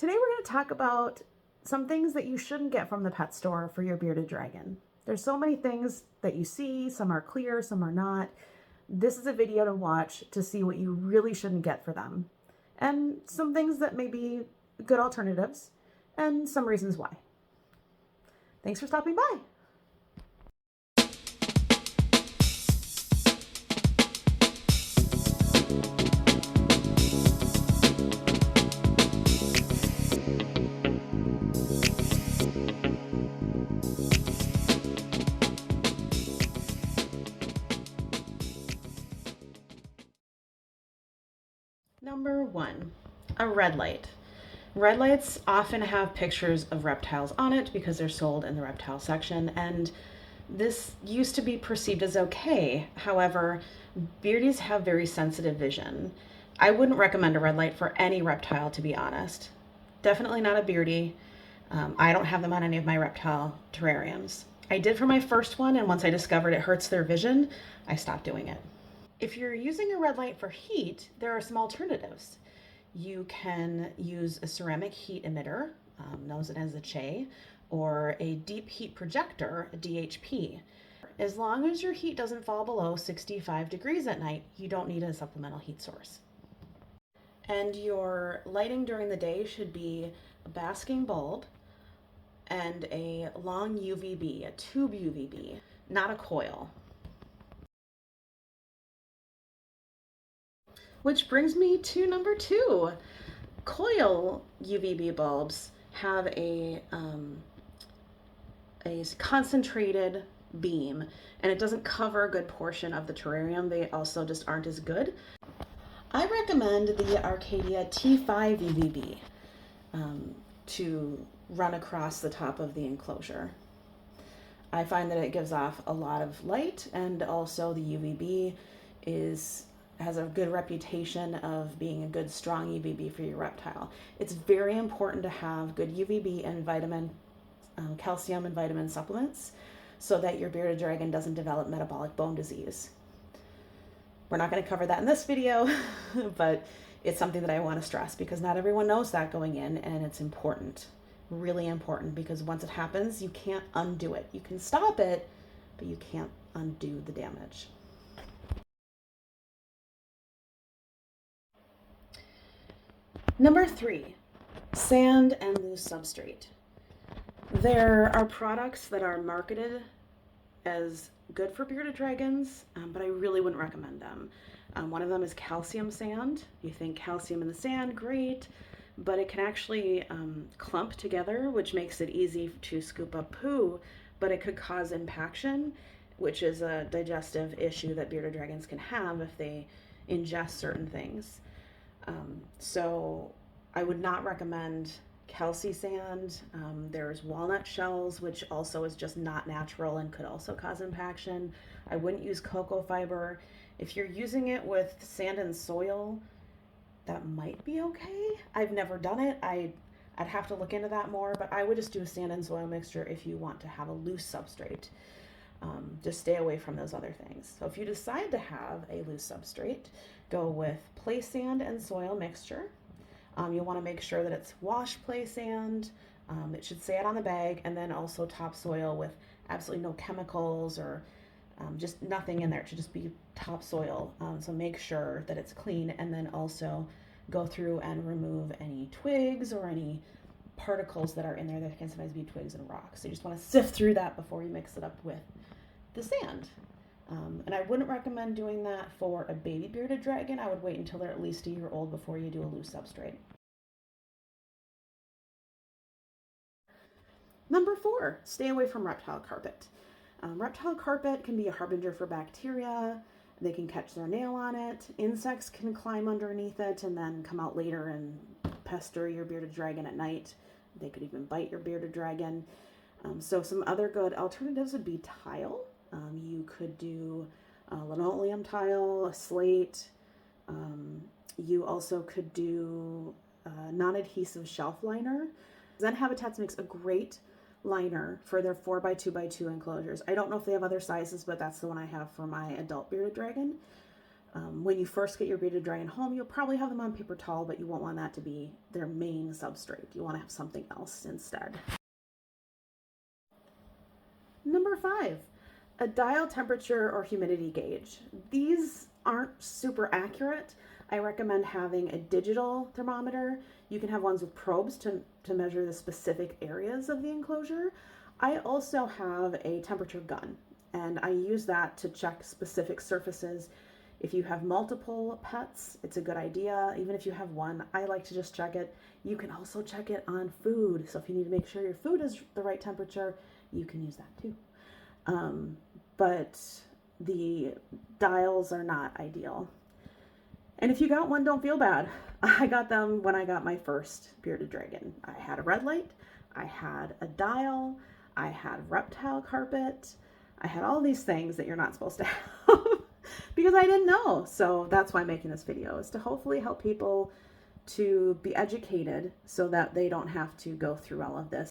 Today we're going to talk about some things that you shouldn't get from the pet store for your bearded dragon. There's so many things that you see, some are clear, some are not. This is a video to watch to see what you really shouldn't get for them, and some things that may be good alternatives, and some reasons why. Thanks for stopping by. Number 1, a red light. Red lights often have pictures of reptiles on it because they're sold in the reptile section, and this used to be perceived as okay. However, beardies have very sensitive vision. I wouldn't recommend a red light for any reptile, to be honest. Definitely not a beardy. I don't have them on any of my reptile terrariums. I did for my first one, and once I discovered it hurts their vision, I stopped doing it. If you're using a red light for heat, there are some alternatives. You can use a ceramic heat emitter, known as a CHE, or a deep heat projector, a DHP. As long as your heat doesn't fall below 65 degrees at night, you don't need a supplemental heat source. And your lighting during the day should be a basking bulb and a long UVB, a tube UVB, not a coil. Which brings me to number 2. Coil UVB bulbs have a concentrated beam, and it doesn't cover a good portion of the terrarium. They also just aren't as good. I recommend the Arcadia T5 UVB to run across the top of the enclosure. I find that it gives off a lot of light, and also the UVB has a good reputation of being a good strong UVB for your reptile. It's very important to have good UVB and calcium and vitamin supplements so that your bearded dragon doesn't develop metabolic bone disease. We're not going to cover that in this video, but it's something that I want to stress because not everyone knows that going in, and it's important, really important, because once it happens, you can't undo it. You can stop it, but you can't undo the damage. Number 3, sand and loose substrate. There are products that are marketed as good for bearded dragons, but I really wouldn't recommend them. One of them is calcium sand. You think calcium in the sand, great, but it can actually clump together, which makes it easy to scoop up poo, but it could cause impaction, which is a digestive issue that bearded dragons can have if they ingest certain things. So I would not recommend calci sand. There's walnut shells, which also is just not natural and could also cause impaction. I wouldn't use cocoa fiber. If you're using it with sand and soil, that might be okay. I've never done it. I'd have to look into that more, but I would just do a sand and soil mixture if you want to have a loose substrate. Just stay away from those other things. So if you decide to have a loose substrate, go with play sand and soil mixture. You'll want to make sure that it's washed play sand. It should say it on the bag, and then also topsoil with absolutely no chemicals or just nothing in there. It should just be topsoil. So make sure that it's clean, and then also go through and remove any twigs or any particles that are in there that can sometimes be twigs and rocks. So you just want to sift through that before you mix it up with the sand. And I wouldn't recommend doing that for a baby bearded dragon. I would wait until they're at least a year old before you do a loose substrate. Number 4, stay away from reptile carpet. Reptile carpet can be a harbinger for bacteria. They can catch their nail on it. Insects can climb underneath it and then come out later and pester your bearded dragon at night. They could even bite your bearded dragon. So some other good alternatives would be tile. You could do linoleum tile, a slate. You also could do non-adhesive shelf liner. Zen Habitats makes a great liner for their 4x2x2 enclosures. I don't know if they have other sizes, but that's the one I have for my adult bearded dragon. When you first get your bearded dragon home, you'll probably have them on paper towel, but you won't want that to be their main substrate. You want to have something else instead. Number 5, a dial temperature or humidity gauge. These aren't super accurate. I recommend having a digital thermometer. You can have ones with probes to measure the specific areas of the enclosure. I also have a temperature gun, and I use that to check specific surfaces. If you have multiple pets, it's a good idea. Even if you have one, I like to just check it. You can also check it on food. So if you need to make sure your food is the right temperature, you can use that too. But the dials are not ideal. And if you got one, don't feel bad. I got them when I got my first bearded dragon. I had a red light, I had a dial, I had reptile carpet, I had all these things that you're not supposed to have because I didn't know. So that's why I'm making this video, is to hopefully help people to be educated so that they don't have to go through all of this.